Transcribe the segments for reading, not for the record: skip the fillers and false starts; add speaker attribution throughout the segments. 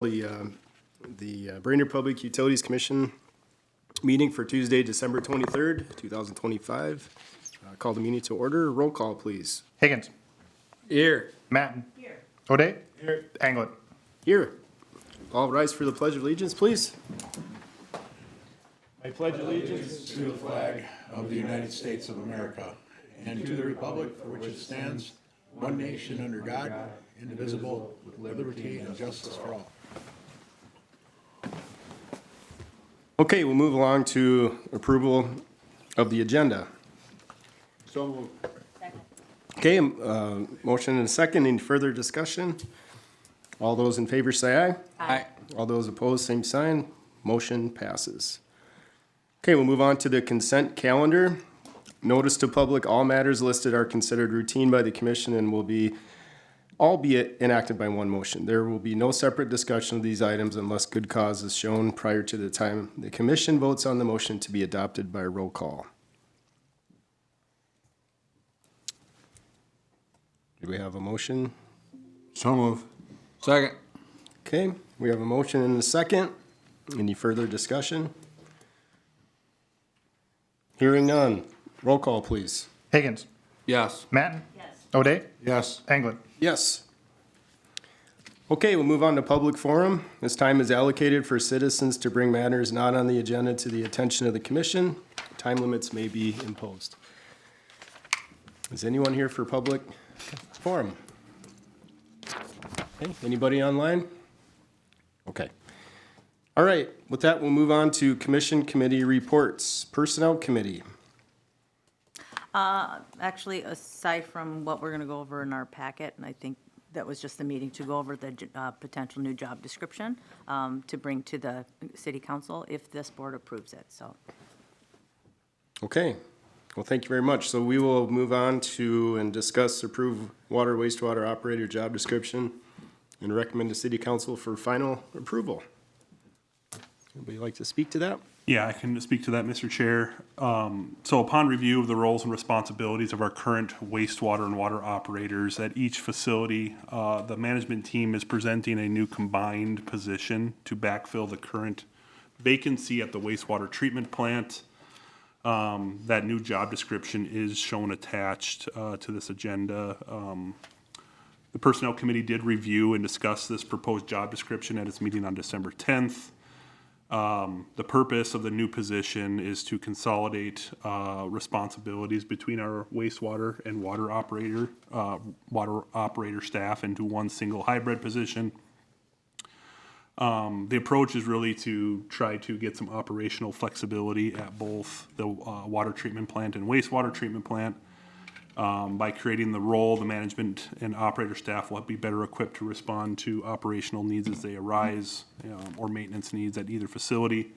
Speaker 1: The Brainerd Public Utilities Commission meeting for Tuesday, December 23rd, 2025. Call the meeting to order. Roll call, please.
Speaker 2: Higgins.
Speaker 1: Here.
Speaker 2: Matten. Here. O'Day. Here. Anglin.
Speaker 1: Here. All rise for the Pledge of Allegiance, please.
Speaker 3: I pledge allegiance to the flag of the United States of America and to the republic for which it stands, one nation under God, indivisible, with liberty and justice for all.
Speaker 1: Okay, we'll move along to approval of the agenda.
Speaker 3: So moved.
Speaker 1: Okay, motion and a second. Any further discussion? All those in favor say aye.
Speaker 4: Aye.
Speaker 1: All those opposed, same sign. Motion passes. Okay, we'll move on to the consent calendar. Notice to public, all matters listed are considered routine by the commission and will be all be enacted by one motion. There will be no separate discussion of these items unless good cause is shown prior to the time the commission votes on the motion to be adopted by roll call. Do we have a motion?
Speaker 3: So moved.
Speaker 4: Second.
Speaker 1: Okay, we have a motion and a second. Any further discussion? Hearing none. Roll call, please.
Speaker 2: Higgins.
Speaker 4: Yes.
Speaker 2: Matten. Yes. O'Day.
Speaker 3: Yes.
Speaker 2: Anglin.
Speaker 1: Yes. Okay, we'll move on to public forum. This time is allocated for citizens to bring matters not on the agenda to the attention of the commission. Time limits may be imposed. Is anyone here for public forum? Okay, anybody online? Okay. All right, with that, we'll move on to commission committee reports. Personnel committee.
Speaker 5: Actually, aside from what we're going to go over in our packet, and I think that was just the meeting to go over the potential new job description to bring to the city council if this board approves it, so.
Speaker 1: Okay, well, thank you very much. So we will move on to and discuss approve water wastewater operator job description and recommend to city council for final approval. Anybody like to speak to that?
Speaker 6: Yeah, I can speak to that, Mr. Chair. So upon review of the roles and responsibilities of our current wastewater and water operators at each facility, the management team is presenting a new combined position to backfill the current vacancy at the wastewater treatment plant. That new job description is shown attached to this agenda. The Personnel Committee did review and discuss this proposed job description at its meeting on December 10th. The purpose of the new position is to consolidate responsibilities between our wastewater and water operator staff into one single hybrid position. The approach is really to try to get some operational flexibility at both the water treatment plant and wastewater treatment plant. By creating the role, the management and operator staff will be better equipped to respond to operational needs as they arise, or maintenance needs at either facility.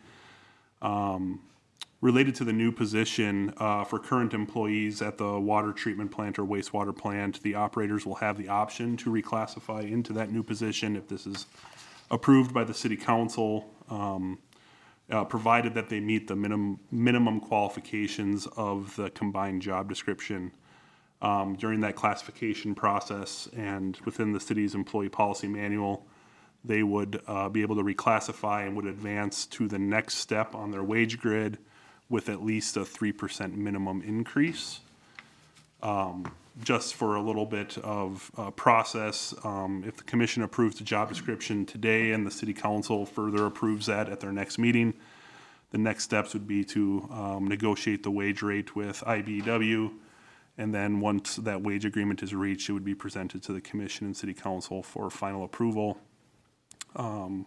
Speaker 6: Related to the new position, for current employees at the water treatment plant or wastewater plant, the operators will have the option to reclassify into that new position if this is approved by the city council, provided that they meet the minimum qualifications of the combined job description. During that classification process and within the city's employee policy manual, they would be able to reclassify and would advance to the next step on their wage grid with at least a 3% minimum increase. Just for a little bit of process, if the commission approves the job description today and the city council further approves that at their next meeting, the next steps would be to negotiate the wage rate with IBEW. And then once that wage agreement is reached, it would be presented to the commission and city council for final approval.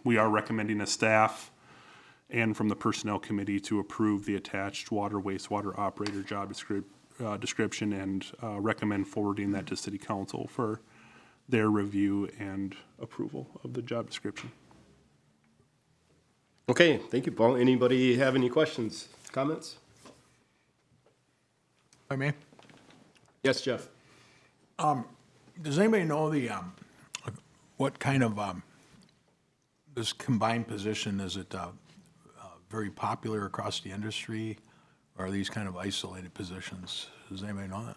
Speaker 6: We are recommending as staff and from the personnel committee to approve the attached water wastewater operator job description and recommend forwarding that to city council for their review and approval of the job description.
Speaker 1: Okay, thank you, Paul. Anybody have any questions, comments?
Speaker 3: I mean,
Speaker 1: Yes, Jeff.
Speaker 3: does anybody know what kind of, this combined position, is it very popular across the industry? Or are these kind of isolated positions? Does anybody know that?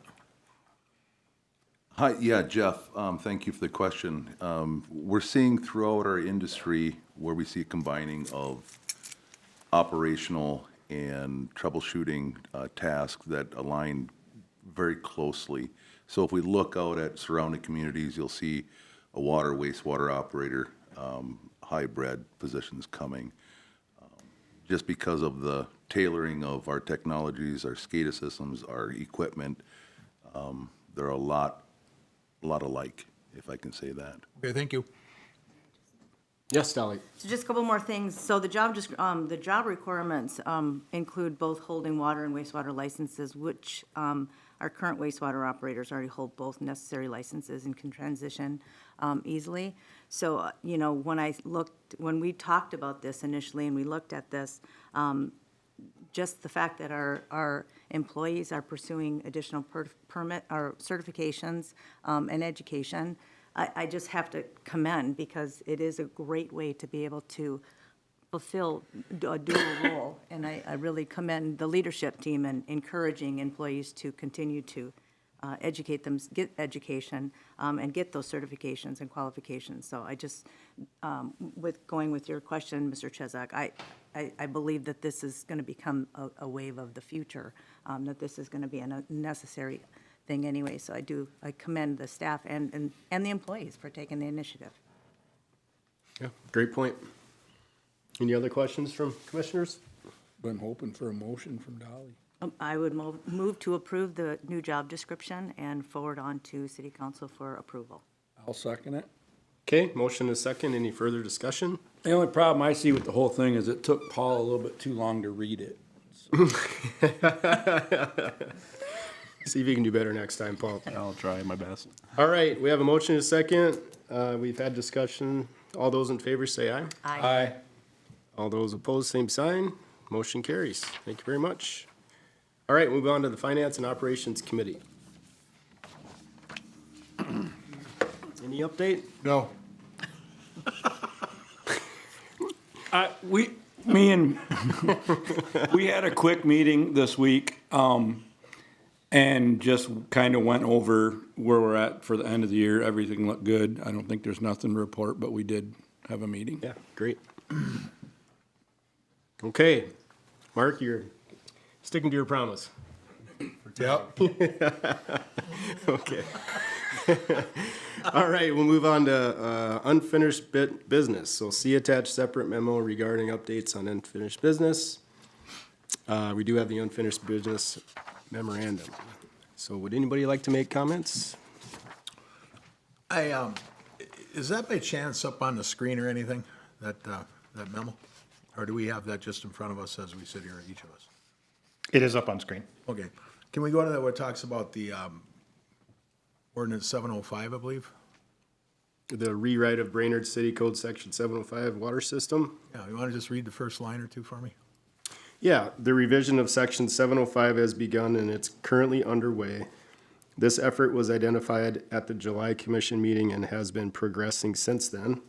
Speaker 4: Hi, yeah, Jeff, thank you for the question. We're seeing throughout our industry where we see a combining of operational and troubleshooting tasks that align very closely. So if we look out at surrounding communities, you'll see a water, wastewater operator, hybrid positions coming. Just because of the tailoring of our technologies, our SCADA systems, our equipment, they're a lot alike, if I can say that.
Speaker 3: Okay, thank you.
Speaker 1: Yes, Dolly?
Speaker 5: So just a couple more things. So the the job requirements include both holding water and wastewater licenses, which our current wastewater operators already hold both necessary licenses and can transition easily. So, you know, when we talked about this initially and we looked at this, just the fact that our employees are pursuing additional permit or certifications and education, I just have to commend, because it is a great way to be able to fulfill a dual role. And I really commend the leadership team in encouraging employees to continue to educate them, get education, and get those certifications and qualifications. So I just, going with your question, Mr. Chesak, I believe that this is going to become a wave of the future, that this is going to be a necessary thing anyway. So I commend the staff and the employees for taking the initiative.
Speaker 1: Yeah, great point. Any other questions from commissioners?
Speaker 3: Been hoping for a motion from Dolly.
Speaker 5: I would move to approve the new job description and forward on to City Council for approval.
Speaker 3: I'll second it.
Speaker 1: Okay, motion is second. Any further discussion?
Speaker 7: The only problem I see with the whole thing is it took Paul a little bit too long to read it.
Speaker 1: See if you can do better next time, Paul.
Speaker 6: I'll try my best.
Speaker 1: All right, we have a motion and a second. We've had discussion. All those in favor say aye.
Speaker 7: Aye.
Speaker 1: All those opposed, same sign. Motion carries. Thank you very much. All right, move on to the Finance and Operations Committee. Any update?
Speaker 3: No.
Speaker 7: We had a quick meeting this week, and just kind of went over where we're at for the end of the year. Everything looked good. I don't think there's nothing to report, but we did have a meeting.
Speaker 1: Yeah, great. Okay, Mark, you're sticking to your promise.
Speaker 3: Yep.
Speaker 1: Okay. All right, we'll move on to unfinished business. So see attached separate memo regarding updates on unfinished business. We do have the unfinished business memorandum. So would anybody like to make comments?
Speaker 3: Is that by chance up on the screen or anything, that memo? Or do we have that just in front of us as we sit here, each of us?
Speaker 2: It is up on screen.
Speaker 3: Okay. Can we go to that where it talks about the ordinance 705, I believe?
Speaker 1: The rewrite of Brainerd City Code Section 705 water system.
Speaker 3: Yeah, you want to just read the first line or two for me?
Speaker 1: Yeah, the revision of Section 705 has begun and it's currently underway. This effort was identified at the July Commission meeting and has been progressing since then.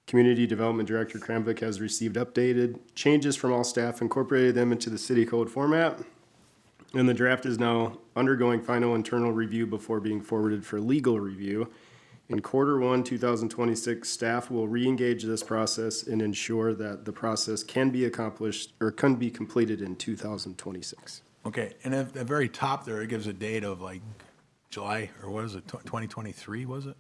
Speaker 1: Community Development Director Kramvik has received updated changes from all staff, incorporated them into the city code format, and the draft is now undergoing final internal review before being forwarded for legal review. In Q1 2026, staff will re-engage this process and ensure that the process can be accomplished or can be completed in 2026.
Speaker 3: Okay, and at the very top there, it gives a date of like July, or what is it, 2023, was it?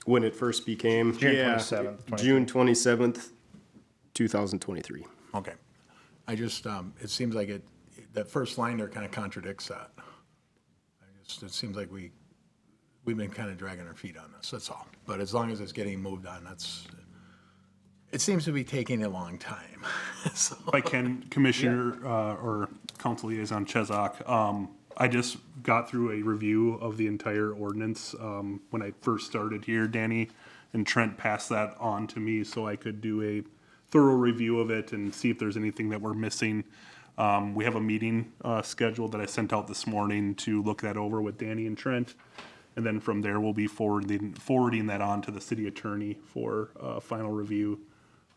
Speaker 1: When it first became,
Speaker 2: June
Speaker 1: yeah,
Speaker 2: 27th,
Speaker 1: June 27th, 2023.
Speaker 3: Okay. I just, it seems like that first line there kind of contradicts that. It seems like we've been kind of dragging our feet on this, that's all. But as long as it's getting moved on, it seems to be taking a long time. So,
Speaker 6: If I can, Commissioner, or Council Liaison Chesak, I just got through a review of the entire ordinance, when I first started here. Danny and Trent passed that on to me so I could do a thorough review of it and see if there's anything that we're missing. We have a meeting, scheduled that I sent out this morning to look that over with Danny and Trent. And then from there, we'll be forwarding that on to the city attorney for, final review.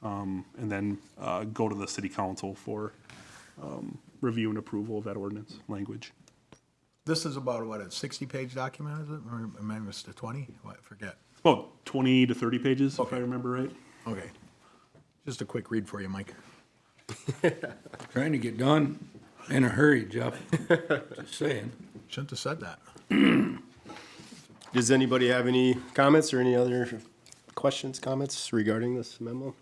Speaker 6: And then, go to the city council for, review and approval of that ordinance language.
Speaker 3: This is about, what, a 60-page document, is it? Or am I missed a 20? What, I forget.
Speaker 6: About 20 to 30 pages, if I
Speaker 3: Okay.
Speaker 6: remember right.
Speaker 3: Okay. Just a quick read for you, Mike.
Speaker 7: Trying to get done in a hurry, Jeff. Just saying.
Speaker 3: Shouldn't have said that.
Speaker 1: Does anybody have any comments or any other questions, comments regarding this memo?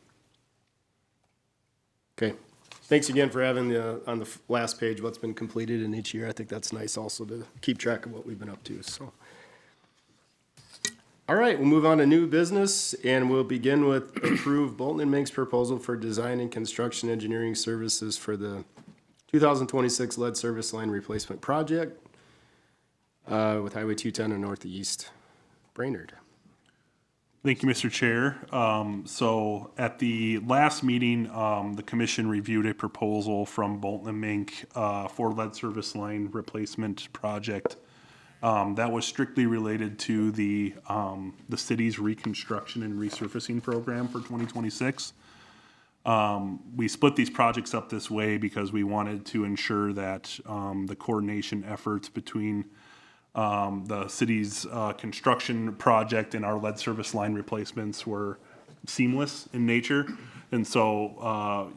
Speaker 1: Okay, thanks again for having on the last page what's been completed in each year. I think that's nice also to keep track of what we've been up to, so. All right, we'll move on to new business, and we'll begin with approve Bolton and Mink's proposal for design and construction engineering services for the 2026 lead service line replacement project with Highway 210 and Northeast Brainerd.
Speaker 6: Thank you, Mr. Chair. So at the last meeting, the commission reviewed a proposal from Bolton and Mink for lead service line replacement project. That was strictly related to the city's reconstruction and resurfacing program for 2026. We split these projects up this way because we wanted to ensure that the coordination efforts between the city's construction project and our lead service line replacements were seamless in nature. And so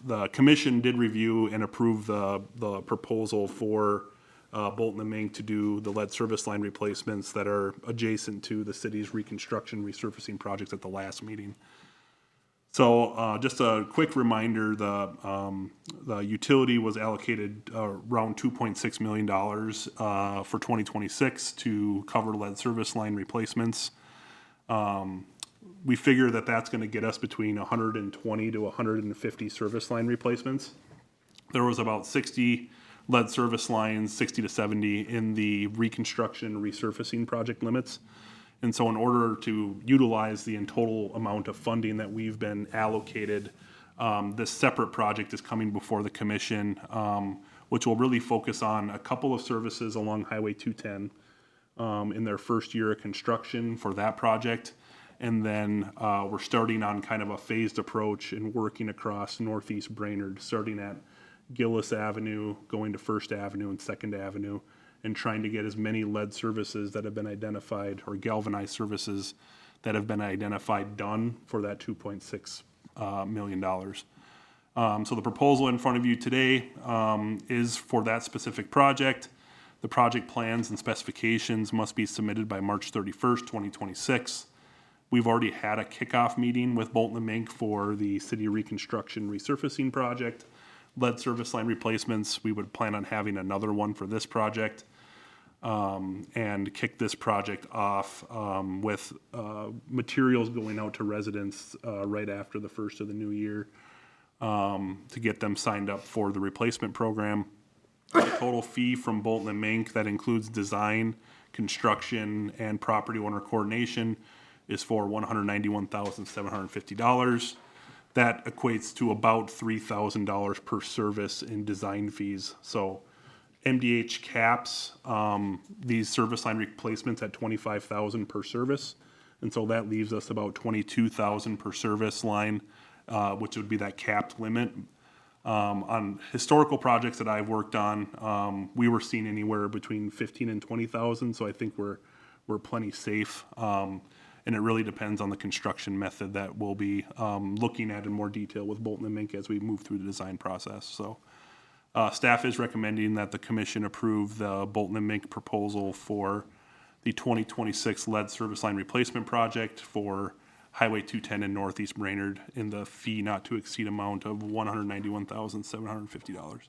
Speaker 6: the commission did review and approve the proposal for Bolton and Mink to do the lead service line replacements that are adjacent to the city's reconstruction resurfacing projects at the last meeting. So just a quick reminder, the utility was allocated around $2.6 million for 2026 to cover lead service line replacements. We figure that that's going to get us between 120 to 150 service line replacements. There was about 60 lead service lines, 60 to 70 in the reconstruction resurfacing project limits. And so in order to utilize the total amount of funding that we've been allocated, this separate project is coming before the commission, which will really focus on a couple of services along Highway 210 in their first year of construction for that project. And then we're starting on kind of a phased approach and working across Northeast Brainerd, starting at Gillis Avenue, going to First Avenue and Second Avenue, and trying to get as many lead services that have been identified or galvanized services that have been identified done for that $2.6 million. So the proposal in front of you today is for that specific project. The project plans and specifications must be submitted by March 31st, 2026. We've already had a kickoff meeting with Bolton and Mink for the city reconstruction resurfacing project. Lead service line replacements, we would plan on having another one for this project and kick this project off with materials going out to residents right after the first of the new year to get them signed up for the replacement program. The total fee from Bolton and Mink, that includes design, construction, and property owner coordination, is for $191,750. That equates to about $3,000 per service in design fees. So MDH caps these service line replacements at $25,000 per service. And so that leaves us about $22,000 per service line, which would be that capped limit. On historical projects that I've worked on, we were seeing anywhere between $15,000 and $20,000. So I think we're plenty safe. And it really depends on the construction method that we'll be looking at in more detail with Bolton and Mink as we move through the design process. So staff is recommending that the commission approve the Bolton and Mink proposal for the 2026 lead service line replacement project for Highway 210 in Northeast Brainerd in the fee not to exceed amount of $191,750.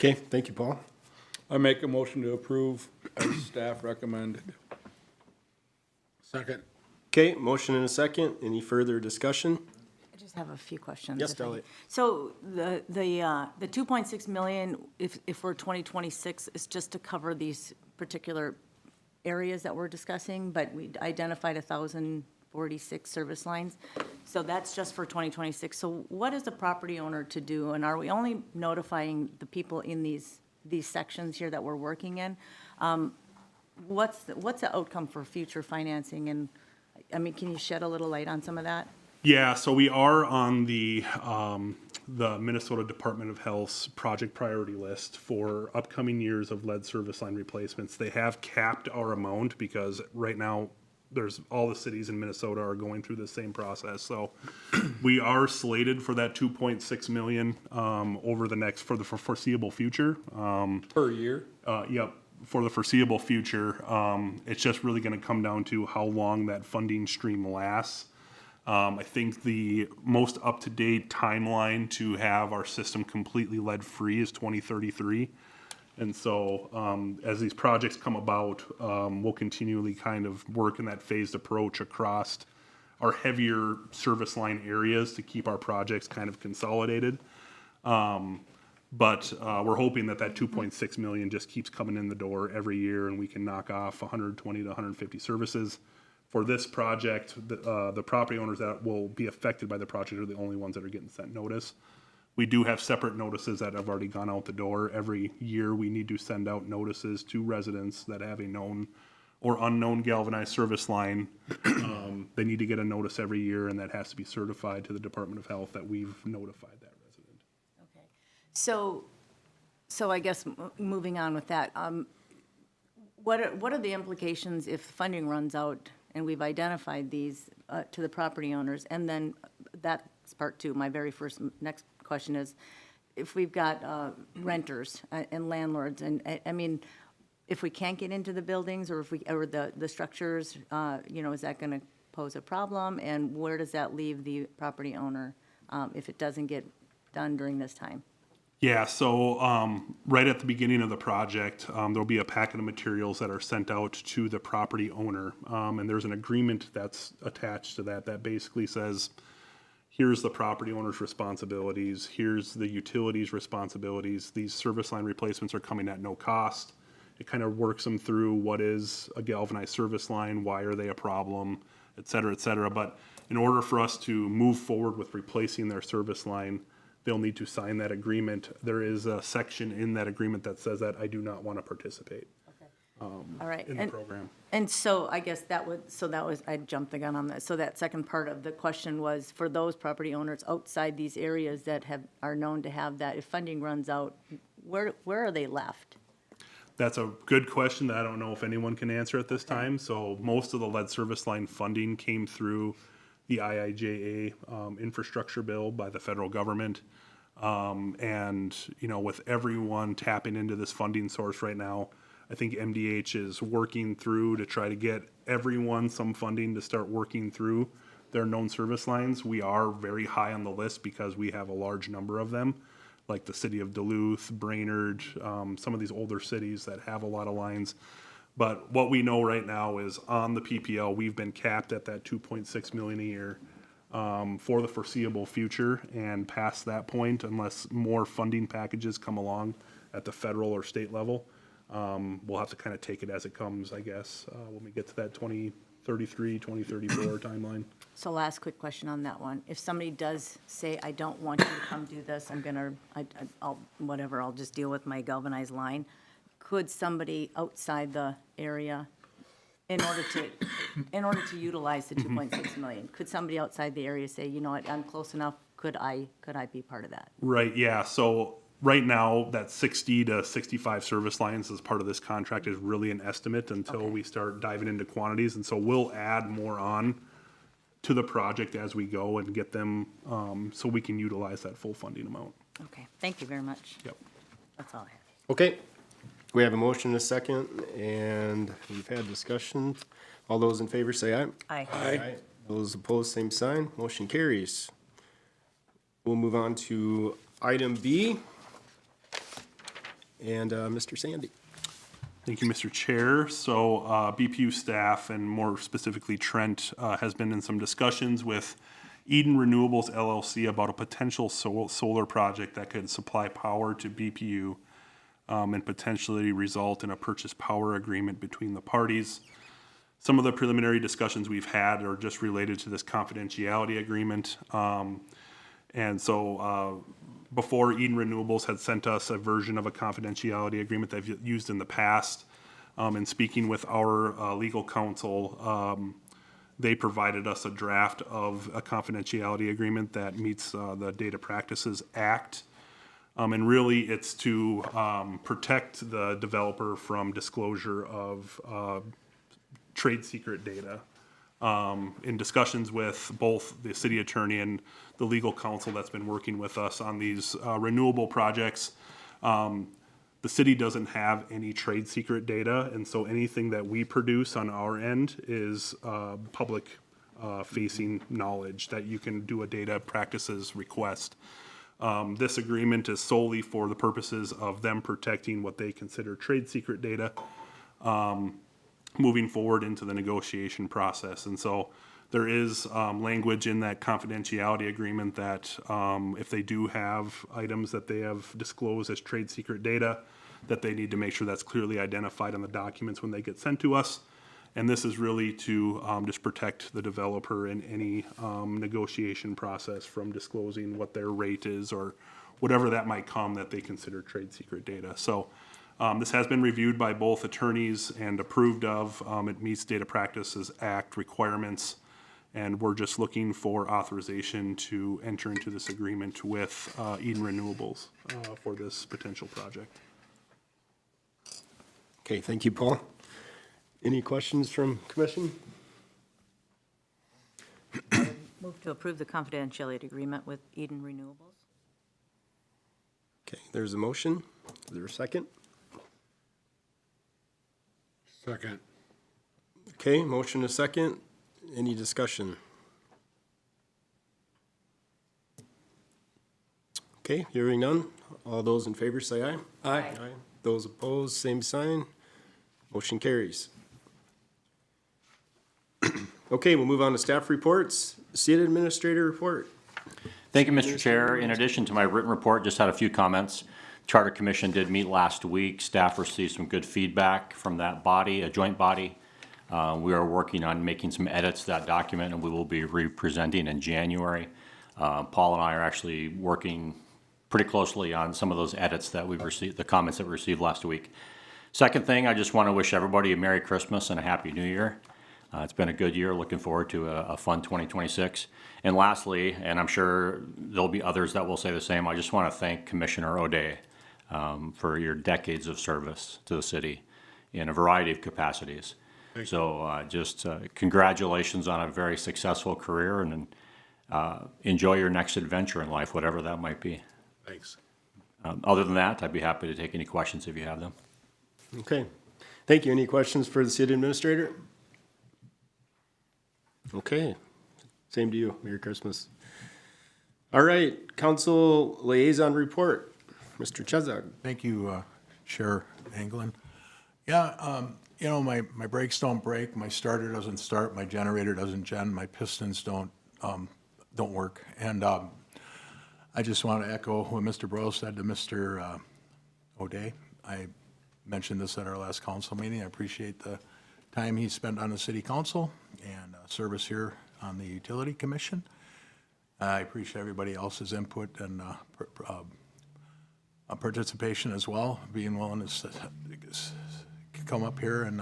Speaker 1: Okay, thank you, Paul.
Speaker 7: I make a motion to approve as staff recommended.
Speaker 3: Second.
Speaker 1: Okay, motion and a second. Any further discussion?
Speaker 5: I just have a few questions.
Speaker 1: Yes,
Speaker 5: if I may.
Speaker 1: Dolly.
Speaker 5: So the 2.6 million, if we're 2026, is just to cover these particular areas that we're discussing, but we identified 1,046 service lines. So that's just for 2026. So what is the property owner to do? And are we only notifying the people in these sections here that we're working in? What's the outcome for future financing? And, I mean, can you shed a little light on some of that?
Speaker 6: Yeah, so we are on the the Minnesota Department of Health's project priority list for upcoming years of lead service line replacements. They have capped our amount because right now all the cities in Minnesota are going through the same process. So we are slated for that 2.6 million over the for the foreseeable future.
Speaker 7: Per year?
Speaker 6: Yep, for the foreseeable future. It's just really going to come down to how long that funding stream lasts. I think the most up-to-date timeline to have our system completely lead-free is 2033. And so as these projects come about, we'll continually kind of work in that phased approach across our heavier service line areas to keep our projects kind of consolidated. But we're hoping that 2.6 million just keeps coming in the door every year, and we can knock off 120 to 150 services. For this project, the property owners that will be affected by the project are the only ones that are getting sent notice. We do have separate notices that have already gone out the door. Every year, we need to send out notices to residents that have a known or unknown galvanized service line. They need to get a notice every year, and that has to be certified to the Department of Health that we've notified that resident.
Speaker 5: Okay. So I guess moving on with that, what are the implications if funding runs out and we've identified these to the property owners? And then that's part two. My very next question is, if we've got renters and landlords, and I mean, if we can't get into the buildings or the structures, is that going to pose a problem? And where does that leave the property owner if it doesn't get done during this time?
Speaker 6: Yeah, so right at the beginning of the project, there'll be a packet of materials that are sent out to the property owner. And there's an agreement that's attached to that basically says, here's the property owner's responsibilities, here's the utilities' responsibilities. These service line replacements are coming at no cost. It kind of works them through what is a galvanized service line, why are they a problem, et cetera, et cetera. But in order for us to move forward with replacing their service line, they'll need to sign that agreement. There is a section in that agreement that says that I do not want to participate
Speaker 5: All right.
Speaker 6: in the program.
Speaker 5: And so I guess I jumped the gun on that. So that second part of the question was for those property owners outside these areas that are known to have that, if funding runs out, where are they left?
Speaker 6: That's a good question that I don't know if anyone can answer at this time. So most of the lead service line funding came through the IIJA infrastructure bill by the federal government. And, with everyone tapping into this funding source right now, I think MDH is working through to try to get everyone some funding to start working through their known service lines. We are very high on the list because we have a large number of them, like the city of Duluth, Brainerd, some of these older cities that have a lot of lines. But what we know right now is on the PPL, we've been capped at that 2.6 million a year for the foreseeable future, and past that point, unless more funding packages come along at the federal or state level, we'll have to kind of take it as it comes, I guess, when we get to that 2033, 2034 timeline.
Speaker 5: So last quick question on that one. If somebody does say, I don't want you to come do this, I'll just deal with my galvanized line. Could somebody outside the area, in order to utilize the 2.6 million, could somebody outside the area say, you know what, I'm close enough, could I be part of that?
Speaker 6: Right, yeah. So right now, that 60 to 65 service lines as part of this contract is really an estimate until we start diving into quantities. And so we'll add more on to the project as we go and get them so we can utilize that full funding amount.
Speaker 5: Okay, thank you very much.
Speaker 6: Yep.
Speaker 5: That's all I have.
Speaker 1: Okay, we have a motion and a second, and we've had discussion. All those in favor say aye.
Speaker 5: Aye.
Speaker 1: Aye. Those opposed, same sign. Motion carries. We'll move on to item B. And Mr. Sandy.
Speaker 6: Thank you, Mr. Chair. So BPU staff, and more specifically Trent, has been in some discussions with Eden Renewables LLC about a potential solar project that could supply power to BPU and potentially result in a purchase power agreement between the parties. Some of the preliminary discussions we've had are just related to this confidentiality agreement. And so before, Eden Renewables had sent us a version of a confidentiality agreement they've used in the past. And speaking with our legal counsel, They provided us a draft of a confidentiality agreement that meets the Data Practices Act. And really, it's to protect the developer from disclosure of trade secret data. In discussions with both the city attorney and the legal counsel that's been working with us on these renewable projects, the city doesn't have any trade secret data, and so anything that we produce on our end is public facing knowledge that you can do a data practices request. This agreement is solely for the purposes of them protecting what they consider trade secret data, moving forward into the negotiation process. And so there is language in that confidentiality agreement that if they do have items that they have disclosed as trade secret data, that they need to make sure that's clearly identified on the documents when they get sent to us. And this is really to just protect the developer in any negotiation process from disclosing what their rate is or whatever that might come that they consider trade secret data. So this has been reviewed by both attorneys and approved of. It meets Data Practices Act requirements, and we're just looking for authorization to enter into this agreement with Eden Renewables for this potential project.
Speaker 1: Okay, thank you, Paul. Any questions from commission?
Speaker 5: Move to approve the confidentiality agreement with Eden Renewables.
Speaker 1: Okay, there's a motion. Is there a second?
Speaker 8: Second.
Speaker 1: Okay, motion a second. Any discussion? Okay, hearing none. All those in favor say aye.
Speaker 8: Aye.
Speaker 1: Those opposed, same sign. Motion carries. Okay, we'll move on to staff reports. City Administrator report.
Speaker 9: Thank you, Mr. Chair. In addition to my written report, just had a few comments. Charter Commission did meet last week. Staff received some good feedback from that body, a joint body. We are working on making some edits to that document, and we will be re-presenting in January. Paul and I are actually working pretty closely on some of those edits that we've received, the comments that we received last week. Second thing, I just want to wish everybody a Merry Christmas and a Happy New Year. It's been a good year. Looking forward to a fun 2026. And lastly, and I'm sure there'll be others that will say the same, I just want to thank Commissioner O'Day for your decades of service to the city in a variety of capacities. So just congratulations on a very successful career, and enjoy your next adventure in life, whatever that might be.
Speaker 8: Thanks.
Speaker 9: Other than that, I'd be happy to take any questions if you have them.
Speaker 1: Okay, thank you. Any questions for the City Administrator? Okay, same to you. Merry Christmas. All right, Council Liaison Report. Mr. Chezak.
Speaker 3: Thank you, Chair Anglin. Yeah, you know, my brakes don't brake, my starter doesn't start, my generator doesn't gen, my pistons don't work. And I just want to echo what Mr. Bro said to Mr. O'Day. I mentioned this at our last council meeting. I appreciate the time he spent on the city council and service here on the utility commission. I appreciate everybody else's input and participation as well, being willing to come up here and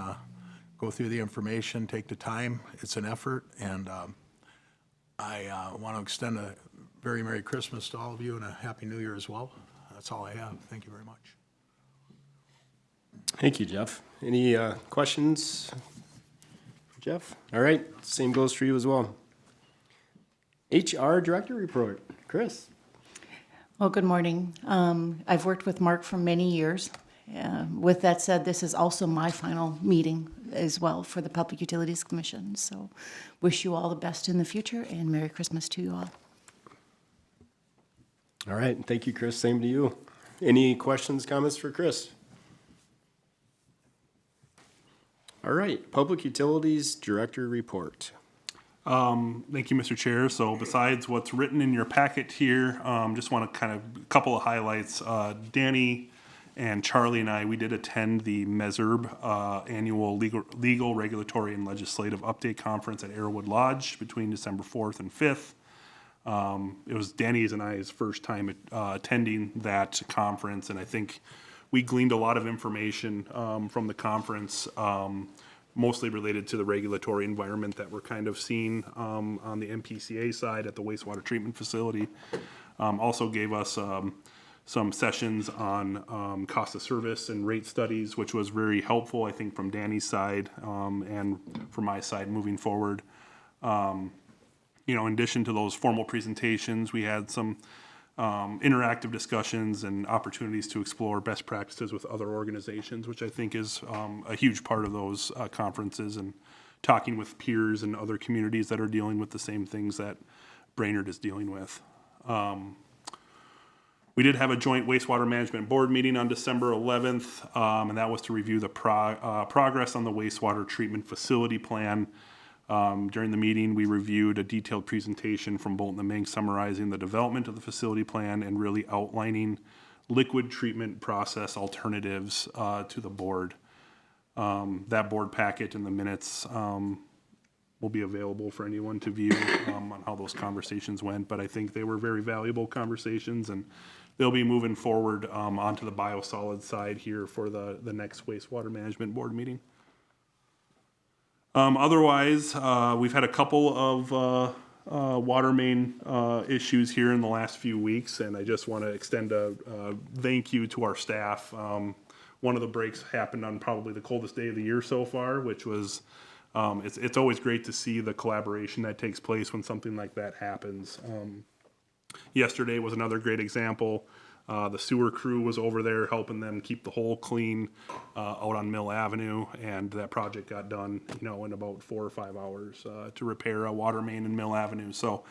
Speaker 3: go through the information, take the time. It's an effort, and I want to extend a very Merry Christmas to all of you and a Happy New Year as well. That's all I have. Thank you very much.
Speaker 1: Thank you, Jeff. Any questions for Jeff? All right, same goes for you as well. HR Director Report. Chris.
Speaker 10: Well, good morning. I've worked with Mark for many years. With that said, this is also my final meeting as well for the Public Utilities Commission. So wish you all the best in the future, and Merry Christmas to you all.
Speaker 1: All right, thank you, Chris. Same to you. Any questions, comments for Chris? All right, Public Utilities Director Report.
Speaker 6: Thank you, Mr. Chair. So besides what's written in your packet here, just want to kind of, a couple of highlights. Danny and Charlie and I, we did attend the MESRB annual legal, regulatory, and legislative update conference at Arrowwood Lodge between December 4th and 5th. It was Danny's and I's first time attending that conference, and I think we gleaned a lot of information from the conference. mostly related to the regulatory environment that we're kind of seeing on the MPCA side at the wastewater treatment facility. Also gave us some sessions on cost of service and rate studies, which was very helpful, I think, from Danny's side and from my side moving forward. In addition to those formal presentations, we had some interactive discussions and opportunities to explore best practices with other organizations, which I think is a huge part of those conferences, and talking with peers and other communities that are dealing with the same things that Brainerd is dealing with. We did have a joint wastewater management board meeting on December 11th, and that was to review the progress on the wastewater treatment facility plan. During the meeting, we reviewed a detailed presentation from Bolton and Mink summarizing the development of the facility plan and really outlining liquid treatment process alternatives to the board. That board packet and the minutes will be available for anyone to view on how those conversations went, but I think they were very valuable conversations, and they'll be moving forward onto the biosolids side here for the next wastewater management board meeting. Otherwise, we've had a couple of water main issues here in the last few weeks, and I just want to extend a thank you to our staff. One of the breaks happened on probably the coldest day of the year so far, which was, it's always great to see the collaboration that takes place when something like that happens. Yesterday was another great example. The sewer crew was over there helping them keep the hole clean out on Mill Avenue, and that project got done, in about 4 or 5 hours to repair a water main in Mill Avenue. So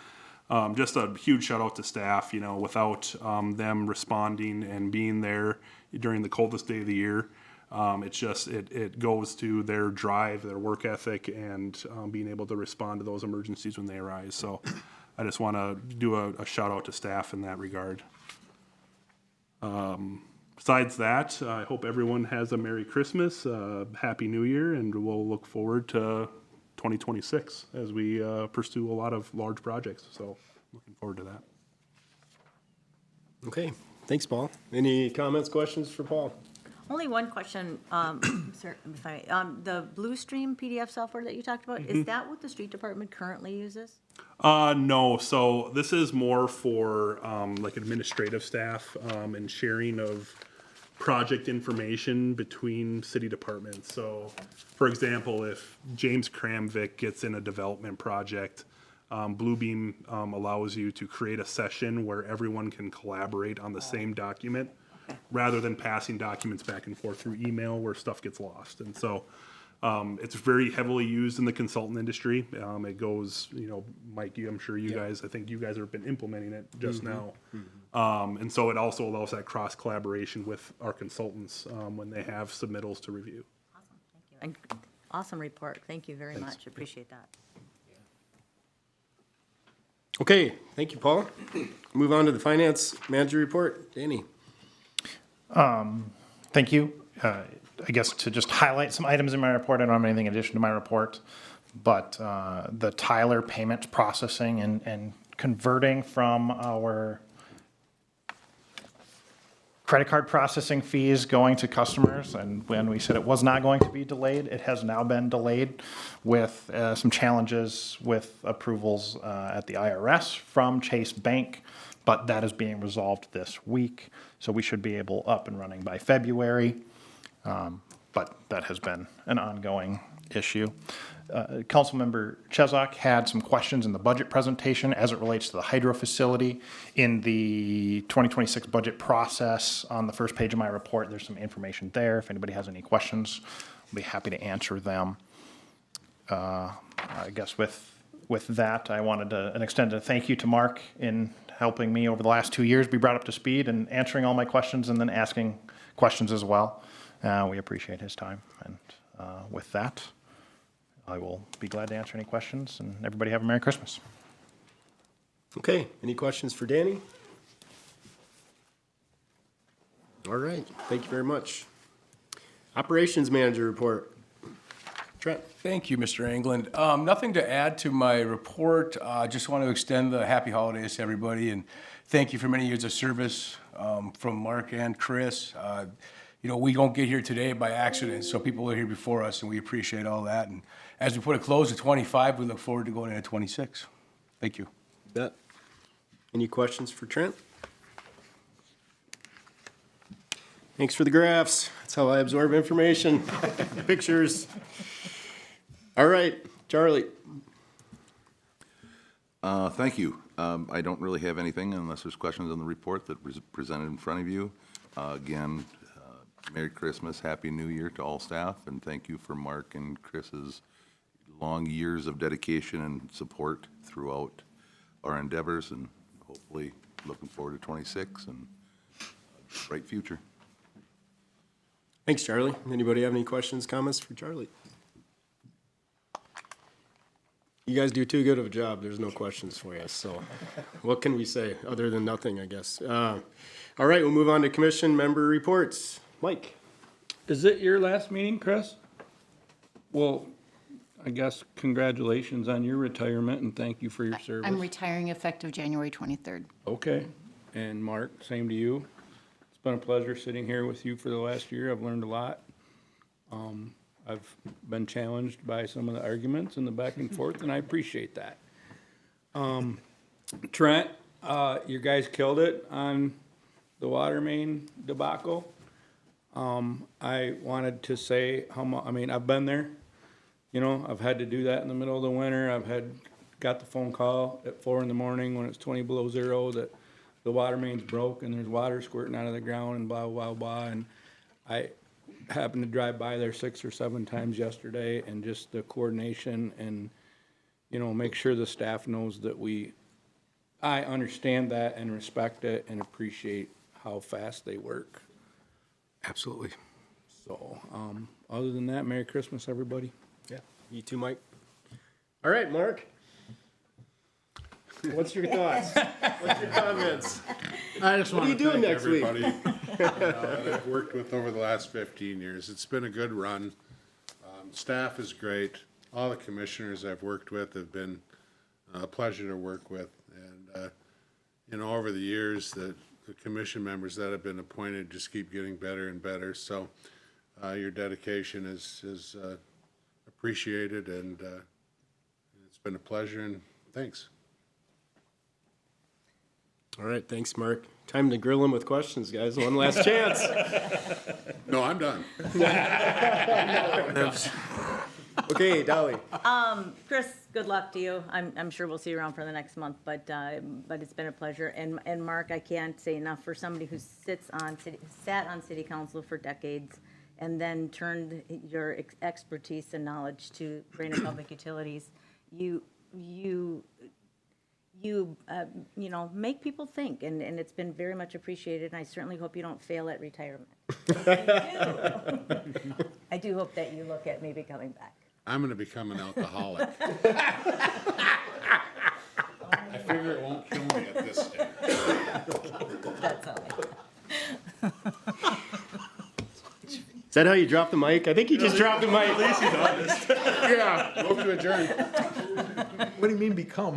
Speaker 6: just a huge shout out to staff. Without them responding and being there during the coldest day of the year, it goes to their drive, their work ethic, and being able to respond to those emergencies when they arise. So I just want to do a shout out to staff in that regard. Besides that, I hope everyone has a Merry Christmas, Happy New Year, and we'll look forward to 2026 as we pursue a lot of large projects. So looking forward to that.
Speaker 1: Okay, thanks, Paul. Any comments, questions for Paul?
Speaker 5: Only one question, sir, if I may. The Blue Stream PDF software that you talked about, is that what the street department currently uses?
Speaker 6: No, so this is more for like administrative staff and sharing of project information between city departments. So, for example, if James Kramvik gets in a development project, Bluebeam allows you to create a session where everyone can collaborate on the same document, rather than passing documents back and forth through email where stuff gets lost. And so it's very heavily used in the consultant industry. It goes, Mike, I'm sure I think you guys have been implementing it just now. And so it also allows that cross collaboration with our consultants when they have submittals to review.
Speaker 5: Awesome, thank you. And awesome report. Thank you very much. Appreciate that.
Speaker 1: Okay, thank you, Paul. Move on to the finance manager report. Danny.
Speaker 2: Thank you. I guess to just highlight some items in my report, I don't have anything in addition to my report, but the Tyler payment processing and converting from our credit card processing fees going to customers, and when we said it was not going to be delayed, it has now been delayed with some challenges with approvals at the IRS from Chase Bank, but that is being resolved this week, so we should be up and running by February. But that has been an ongoing issue. Councilmember Chesak had some questions in the budget presentation as it relates to the hydro facility. In the 2026 budget process, on the first page of my report, there's some information there. If anybody has any questions, I'll be happy to answer them. I guess with that, I wanted to extend a thank you to Mark in helping me over the last 2 years be brought up to speed and answering all my questions and then asking questions as well. We appreciate his time. And with that, I will be glad to answer any questions, and everybody have a Merry Christmas.
Speaker 1: Okay, any questions for Danny? All right, thank you very much. Operations manager report. Trent.
Speaker 8: Thank you, Mr. England. Nothing to add to my report. Just want to extend the happy holidays to everybody and thank you for many years of service from Mark and Chris. we don't get here today by accident, so people are here before us, and we appreciate all that. And as we put a close to 25, we look forward to going into 26. Thank you.
Speaker 1: Bet. Any questions for Trent? Thanks for the graphs. That's how I absorb information. Pictures. All right, Charlie.
Speaker 4: Thank you. I don't really have anything unless there's questions on the report that was presented in front of you. Again, Merry Christmas, Happy New Year to all staff, and thank you for Mark and Chris's long years of dedication and support throughout our endeavors, and hopefully looking forward to 26 and a bright future.
Speaker 1: Thanks, Charlie. Anybody have any questions, comments for Charlie? You guys do too good of a job. There's no questions for you. So what can we say other than nothing, I guess? All right, we'll move on to commission member reports. Mike.
Speaker 7: Is it your last meeting, Chris? Well, I guess congratulations on your retirement and thank you for your service.
Speaker 10: I'm retiring effective January 23rd.
Speaker 7: Okay. And Mark, same to you. It's been a pleasure sitting here with you for the last year. I've learned a lot. I've been challenged by some of the arguments and the back and forth, and I appreciate that. Trent, you guys killed it on the water main debacle. I wanted to say how much, I've been there. I've had to do that in the middle of the winter. Got the phone call at 4 a.m. when it's 20 below zero that the water main's broke and there's water squirting out of the ground and blah, blah, blah. And I happened to drive by there 6 or 7 times yesterday, and just the coordination and, make sure the staff knows that I understand that and respect it and appreciate how fast they work.
Speaker 8: Absolutely.
Speaker 7: So, other than that, Merry Christmas, everybody.
Speaker 1: Yeah, you too, Mike. All right, Mark. What's your thoughts? What's your comments?
Speaker 11: I just
Speaker 1: What are
Speaker 11: want
Speaker 1: you
Speaker 11: to
Speaker 1: doing
Speaker 11: thank
Speaker 1: next week?
Speaker 11: everybody that I've worked with over the last 15 years. It's been a good run. Staff is great. All the commissioners I've worked with have been a pleasure to work with. And, over the years, the commission members that have been appointed just keep getting better and better. So your dedication is appreciated, and it's been a pleasure, and thanks.
Speaker 1: All right, thanks, Mark. Time to grill him with questions, guys. One last chance.
Speaker 11: No, I'm done.
Speaker 1: Okay, Dolly.
Speaker 5: Chris, good luck to you. I'm sure we'll see you around for the next month, but it's been a pleasure. And Mark, I can't say enough for somebody who sat on city council for decades and then turned your expertise and knowledge to Brainerd Public Utilities. You make people think, and it's been very much appreciated, and I certainly hope you don't fail at retirement. I do hope that you look at maybe coming back.
Speaker 11: I'm going to become an alcoholic. I figure it won't kill me at this stage.
Speaker 5: That's all.
Speaker 1: Is that how you drop the mic? I think you just dropped the mic. At least he's honest.
Speaker 11: Yeah, move to adjourn.
Speaker 3: What do you mean become?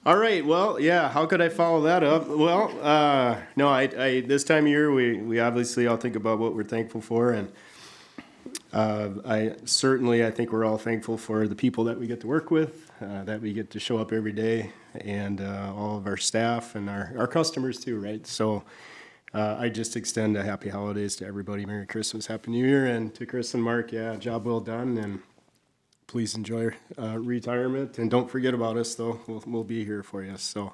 Speaker 1: All right, well, yeah, how could I follow that up? Well, no, I this time of year, we obviously all think about what we're thankful for, and I think we're all thankful for the people that we get to work with, that we get to show up every day, and all of our staff and our customers too, right? So I just extend a happy holidays to everybody. Merry Christmas, Happy New Year, and to Chris and Mark, yeah, job well done, and please enjoy retirement, and don't forget about us, though. We'll be here for you. So,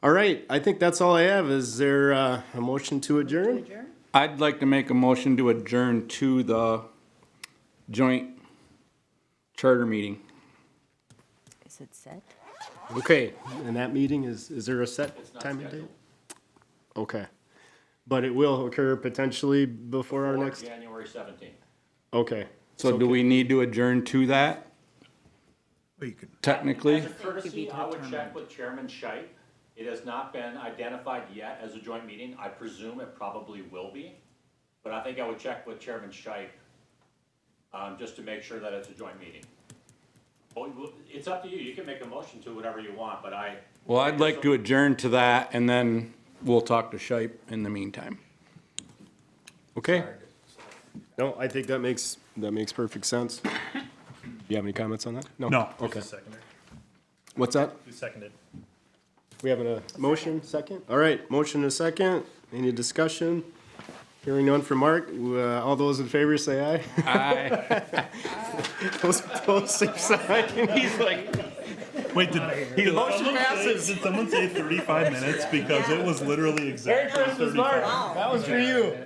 Speaker 1: all right, I think that's all I have. Is there a motion to adjourn?
Speaker 7: I'd like to make a motion to adjourn to the joint charter meeting.
Speaker 5: Is it set?
Speaker 1: Okay, and that meeting is there a set time and date? Okay, but it will occur potentially before our next.
Speaker 9: January 17th.
Speaker 1: Okay.
Speaker 7: So do we need to adjourn to that,
Speaker 3: Well, you could,
Speaker 7: technically?
Speaker 9: As a courtesy, I would check with Chairman Scheib. It has not been identified yet as a joint meeting. I presume it probably will be, but I think I would check with Chairman Scheib, just to make sure that it's a joint meeting. Well, it's up to you. You can make a motion to whatever you want, but
Speaker 7: Well, I'd like to adjourn to that, and then we'll talk to Shipe in the meantime.
Speaker 1: Okay. No, I think that makes perfect sense. Do you have any comments on that?
Speaker 6: No.
Speaker 1: Okay. What's that?
Speaker 6: Who seconded?
Speaker 1: We have a motion, second? All right, motion and a second. Any discussion? Hearing none from Mark. All those in favor say aye.
Speaker 7: Aye.
Speaker 1: Those opposed, same sign. He's like,
Speaker 6: Wait, did
Speaker 1: motion passes.
Speaker 6: someone say 35 minutes? Because it was literally exactly 35.
Speaker 1: That was for you.